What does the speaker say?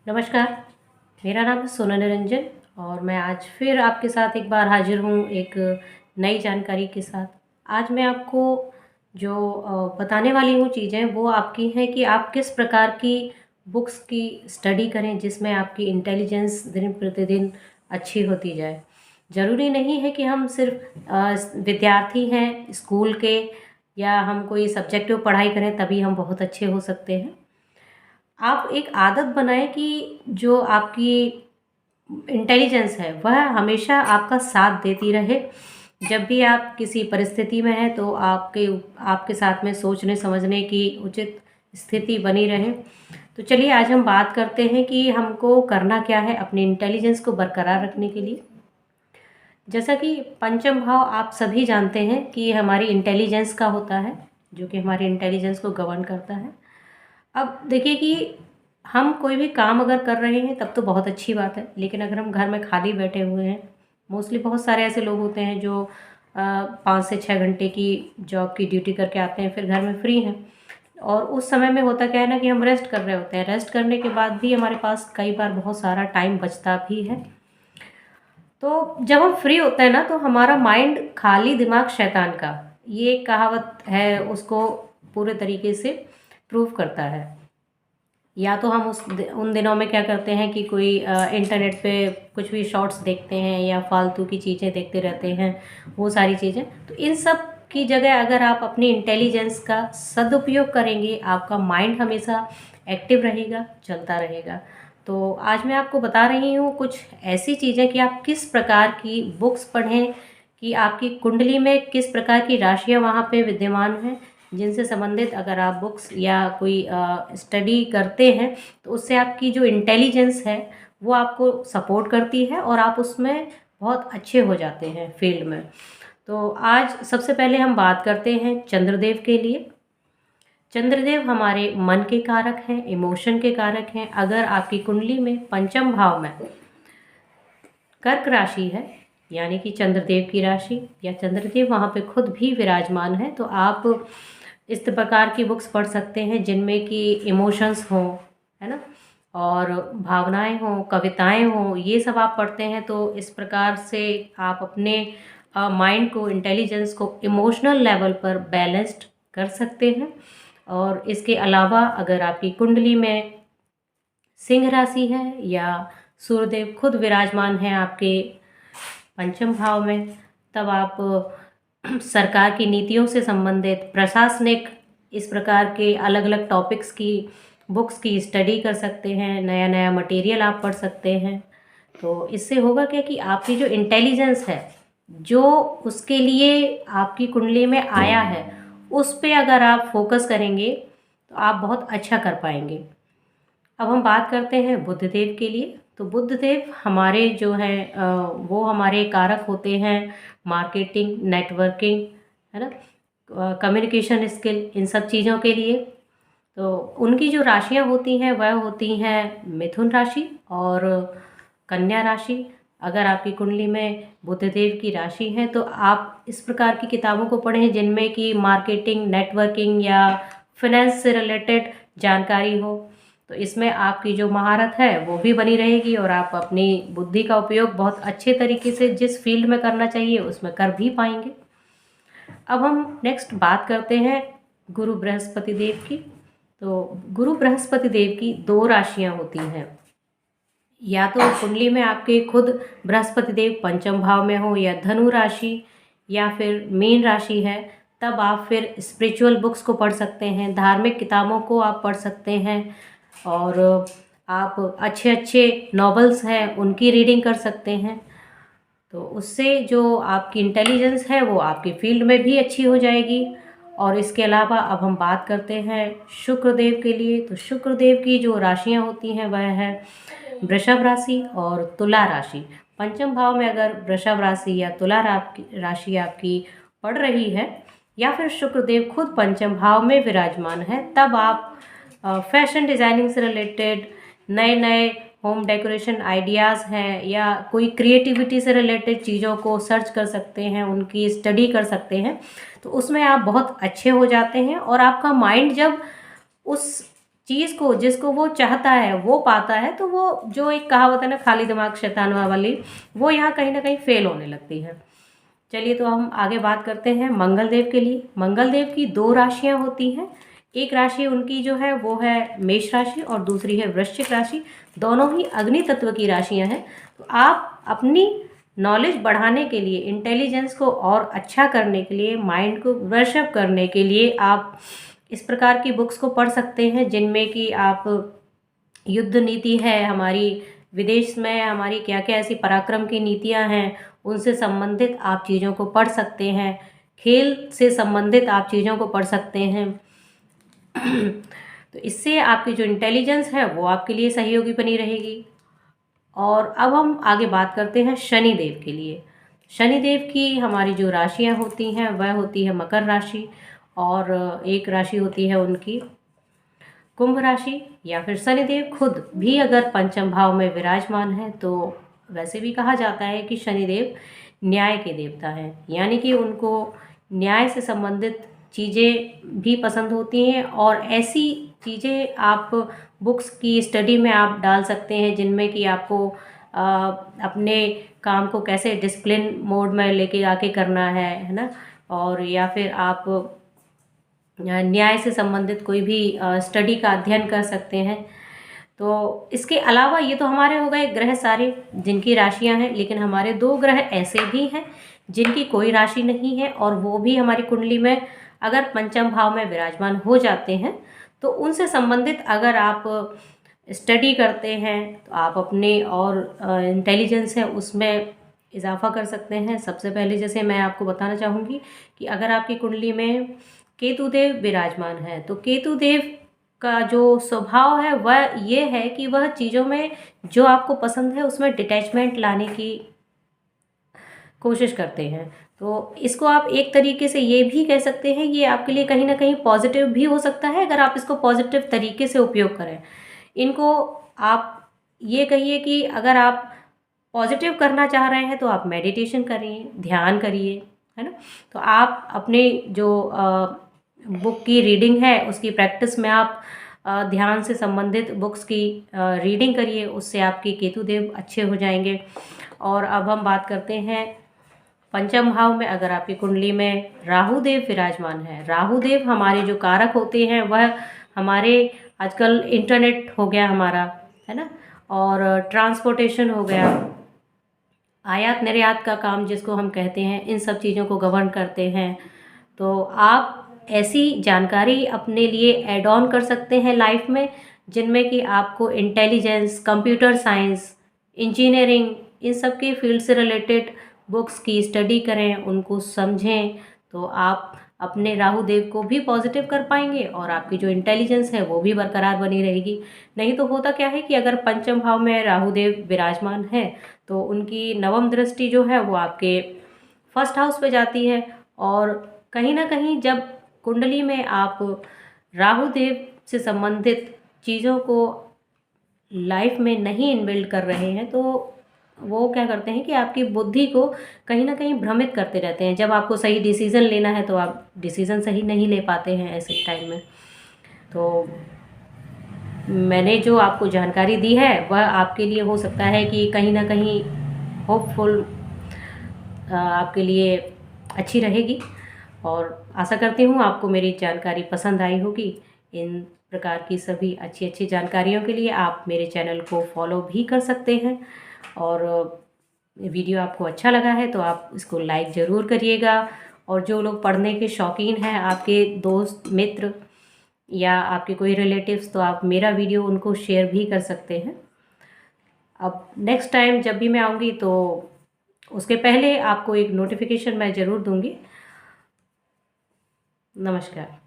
नमस्कार, मेरा नाम है सोना निरंजन और मैं आज फिर आपके साथ एक बार हाज़िर हूँ एक नई जानकारी के साथ। आज मैं आपको जो बताने वाली हूँ चीज़ें वो आपकी हैं कि आप किस प्रकार की बुक्स की स्टडी करें जिसमें आपकी इंटेलिजेंस दिन प्रतिदिन अच्छी होती जाए। ज़रूरी नहीं है कि हम सिर्फ़ विद्यार्थी हैं स्कूल के या हम कोई सब्जेक्टिव पढ़ाई करें तभी हम बहुत अच्छे हो सकते हैं। आप एक आदत बनाएँ कि जो आपकी इंटेलिजेंस है वह हमेशा आपका साथ देती रहे। जब भी आप किसी परिस्थिति में हैं तो आपके साथ में सोचने समझने की उचित स्थिति बनी रहे। तो चलिए आज हम बात करते हैं कि हमको करना क्या है अपनी इंटेलिजेंस को बरकरार रखने के लिए। जैसा कि पंचम भाव आप सभी जानते हैं कि हमारी इंटेलिजेंस का होता है, जो कि हमारी इंटेलिजेंस को गवर्न करता है। अब देखिए कि हम कोई भी काम अगर कर रहे हैं तब तो बहुत अच्छी बात है, लेकिन अगर हम घर में खाली बैठे हुए हैं, मोस्टली बहुत सारे ऐसे लोग होते हैं जो 5 से 6 घंटे की जॉब की ड्यूटी करके आते हैं, फिर घर में फ्री हैं और उस समय में होता क्या है ना कि हम रेस्ट कर रहे होते हैं। रेस्ट करने के बाद भी हमारे पास कई बार बहुत सारा टाइम बचता भी है। तो जब हम फ्री होते हैं ना तो हमारा माइंड खाली दिमाग शैतान का, ये एक कहावत है, उसको पूरे तरीके से प्रूव करता है। या तो हम उन दिनों में क्या करते हैं कि कोई इंटरनेट पे कुछ भी शॉर्ट्स देखते हैं या फालतू की चीज़ें देखते रहते हैं, वो सारी चीज़ें। तो इन सब की जगह अगर आप अपनी इंटेलिजेंस का सदुपयोग करेंगे, आपका माइंड हमेशा एक्टिव रहेगा, चलता रहेगा। तो आज मैं आपको बता रही हूँ कुछ ऐसी चीज़ें कि आप किस प्रकार की बुक्स पढ़ें, कि आपकी कुंडली में किस प्रकार की राशियाँ वहाँ पे विद्यमान हैं, जिनसे संबंधित अगर आप बुक्स या कोई स्टडी करते हैं तो उससे आपकी जो इंटेलिजेंस है वो आपको सपोर्ट करती है और आप उसमें बहुत अच्छे हो जाते हैं फील्ड में। तो आज सबसे पहले हम बात करते हैं चंद्रदेव के लिए। चंद्रदेव हमारे मन के कारक हैं, इमोशन के कारक हैं। अगर आपकी कुंडली में पंचम भाव में कर्क राशि है, यानी कि चंद्रदेव की राशि या चंद्रदेव वहाँ पे खुद भी विराजमान है, तो आप इस प्रकार की बुक्स पढ़ सकते हैं जिनमें कि इमोशंस हों, है ना, और भावनाएं हों, कविताएं हों। ये सब आप पढ़ते हैं तो इस प्रकार से आप अपने माइंड को, इंटेलिजेंस को इमोशनल लेवल पर बैलेंस्ड कर सकते हैं। और इसके अलावा अगर आपकी कुंडली में सिंह राशि है या सूर्यदेव खुद विराजमान हैं आपके पंचम भाव में, तब आप सरकार की नीतियों से संबंधित प्रशासनिक इस प्रकार के अलग अलग टॉपिक्स की बुक्स की स्टडी कर सकते हैं, नया नया मटेरियल आप पढ़ सकते हैं। तो इससे होगा क्या कि आपकी जो इंटेलिजेंस है, जो उसके लिए आपकी कुंडली में आया है, उस पे अगर आप फोकस करेंगे तो आप बहुत अच्छा कर पाएंगे। अब हम बात करते हैं बुधदेव के लिए। तो बुधदेव हमारे जो हैं वो हमारे कारक होते हैं मार्केटिंग, नेटवर्किंग, है ना, कम्युनिकेशन स्किल, इन सब चीज़ों के लिए। तो उनकी जो राशियां होती हैं वह होती हैं मिथुन राशि और कन्या राशि। अगर आपकी कुंडली में बुधदेव की राशि है तो आप इस प्रकार की किताबों को पढ़ें जिनमें कि मार्केटिंग, नेटवर्किंग या फिनेंस से रिलेटेड जानकारी हो। तो इसमें आपकी जो महारत है वो भी बनी रहेगी और आप अपनी बुद्धि का उपयोग बहुत अच्छे तरीके से जिस फील्ड में करना चाहिए उसमें कर भी पाएंगे। अब हम नेक्स्ट बात करते हैं गुरु बृहस्पति देव की। तो गुरु बृहस्पति देव की दो राशियां होती हैं, या तो कुंडली में आपके खुद बृहस्पति देव पंचम भाव में हो या धनु राशि या फिर मीन राशि है, तब आप फिर स्पिरिचुअल बुक्स को पढ़ सकते हैं, धार्मिक किताबों को आप पढ़ सकते हैं और आप अच्छे अच्छे नॉवेल्स हैं उनकी रीडिंग कर सकते हैं। तो उससे जो आपकी इंटेलिजेंस है वो आपकी फील्ड में भी अच्छी हो जाएगी। और इसके अलावा अब हम बात करते हैं शुक्रदेव के लिए। तो शुक्रदेव की जो राशियां होती हैं वह है वृषभ राशि और तुला राशि। पंचम भाव में अगर वृषभ राशि या तुला राशि आपकी पड़ रही है या फिर शुक्रदेव खुद पंचम भाव में विराजमान है, तब आप फैशन डिज़ाइनिंग से रिलेटेड नए नए होम डेकोरेशन आइडियाज़ हैं या कोई क्रिएटिविटी से रिलेटेड चीज़ों को सर्च कर सकते हैं, उनकी स्टडी कर सकते हैं। तो उसमें आप बहुत अच्छे हो जाते हैं और आपका माइंड जब उस चीज़ को, जिसको वो चाहता है वो पाता है, तो वो जो एक कहावत है ना, खाली दिमाग शैतान वाली, वो यहाँ कहीं ना कहीं फेल होने लगती है। चलिए, तो हम आगे बात करते हैं मंगल देव के लिए। मंगल देव की 2 राशियां होती हैं। एक राशि उनकी जो है वो है मेष राशि और दूसरी है वृश्चिक राशि। दोनों ही अग्नि तत्व की राशियां हैं। तो आप अपनी नॉलेज बढ़ाने के लिए, इंटेलिजेंस को और अच्छा करने के लिए, माइंड को ब्रश अप करने के लिए आप इस प्रकार की बुक्स को पढ़ सकते हैं, जिनमें कि आप युद्ध नीति है हमारी, विदेश में हमारी क्या क्या ऐसी पराक्रम की नीतियां हैं, उनसे संबंधित आप चीज़ों को पढ़ सकते हैं। खेल से संबंधित आप चीज़ों को पढ़ सकते हैं। तो इससे आपकी जो इंटेलिजेंस है वो आपके लिए सहयोगी बनी रहेगी। और अब हम आगे बात करते हैं शनि देव के लिए। शनि देव की हमारी जो राशियां होती हैं वह होती है मकर राशि, और एक राशि होती है उनकी कुंभ राशि। या फिर शनिदेव खुद भी अगर पंचम भाव में विराजमान है, तो वैसे भी कहा जाता है कि शनिदेव न्याय के देवता हैं, यानी कि उनको न्याय से संबंधित चीज़ें भी पसंद होती हैं। और ऐसी चीज़ें आप बुक्स की स्टडी में आप डाल सकते हैं, जिनमें कि आपको अपने काम को कैसे डिसिप्लिन मोड में लेके आके करना है ना। और या फिर आप न्याय से संबंधित कोई भी स्टडी का अध्ययन कर सकते हैं। तो इसके अलावा ये तो हमारे हो गए ग्रह सारे जिनकी राशियां हैं, लेकिन हमारे 2 ग्रह ऐसे भी हैं जिनकी कोई राशि नहीं है, और वो भी हमारी कुंडली में अगर पंचम भाव में विराजमान हो जाते हैं, तो उनसे संबंधित अगर आप स्टडी करते हैं तो आप अपने और इंटेलिजेंस है उसमें इजाफा कर सकते हैं। सबसे पहले जैसे मैं आपको बताना चाहूँगी कि अगर आपकी कुंडली में केतुदेव विराजमान है, तो केतुदेव का जो स्वभाव है वह ये है कि वह चीज़ों में जो आपको पसंद है उसमें डिटैचमेंट लाने की कोशिश करते हैं। तो इसको आप एक तरीके से ये भी कह सकते हैं, ये आपके लिए कहीं ना कहीं पॉजिटिव भी हो सकता है अगर आप इसको पॉजिटिव तरीके से उपयोग करें। इनको आप ये कहिए कि अगर आप पॉजिटिव करना चाह रहे हैं तो आप मेडिटेशन करिए, ध्यान करिए, है ना। तो आप अपने जो बुक की रीडिंग है उसकी प्रैक्टिस में आप ध्यान से संबंधित बुक्स की रीडिंग करिए, उससे आपके केतुदेव अच्छे हो जाएंगे। और अब हम बात करते हैं पंचम भाव में अगर आपकी कुंडली में राहु देव विराजमान है। राहु देव हमारे जो कारक होते हैं वह हमारे आजकल इंटरनेट हो गया हमारा, है ना, और ट्रांसपोर्टेशन हो गया, आयात निर्यात का काम जिसको हम कहते हैं, इन सब चीज़ों को गवर्न करते हैं। तो आप ऐसी जानकारी अपने लिए ऐड ऑन कर सकते हैं लाइफ में, जिनमें कि आपको इंटेलिजेंस, कंप्यूटर साइंस, इंजीनियरिंग, इन सब की फील्ड से रिलेटेड बुक्स की स्टडी करें, उनको समझें। तो आप अपने राहु देव को भी पॉजिटिव कर पाएंगे और आपकी जो इंटेलिजेंस है वो भी बरकरार बनी रहेगी। नहीं तो होता क्या है कि अगर पंचम भाव में राहु देव विराजमान है तो उनकी नवम दृष्टि जो है वो आपके फर्स्ट हाउस पे जाती है, और कहीं ना कहीं जब कुंडली में आप राहु देव से संबंधित चीज़ों को लाइफ में नहीं इनबिल्ड कर रहे हैं, तो वो क्या करते हैं कि आपकी बुद्धि को कहीं ना कहीं भ्रमित करते रहते हैं। जब आपको सही डिसीज़न लेना है तो आप डिसीज़न सही नहीं ले पाते हैं ऐसे टाइम में। तो मैंने जो आपको जानकारी दी है वह आपके लिए हो सकता है कि कहीं ना कहीं होपफुल आपके लिए अच्छी रहेगी, और आशा करती हूँ आपको मेरी जानकारी पसंद आई होगी। इन प्रकार की सभी अच्छी अच्छी जानकारियों के लिए आप मेरे चैनल को फॉलो भी कर सकते हैं, और वीडियो आपको अच्छा लगा है तो आप इसको लाइक ज़रूर करिएगा। और जो लोग पढ़ने के शौकीन हैं, आपके दोस्त मित्र या आपके कोई रिलेटिव्स, तो आप मेरा वीडियो उनको शेयर भी कर सकते हैं। अब नेक्स्ट टाइम जब भी मैं आऊँगी तो उसके पहले आपको एक नोटिफिकेशन मैं ज़रूर दूँगी। नमस्कार।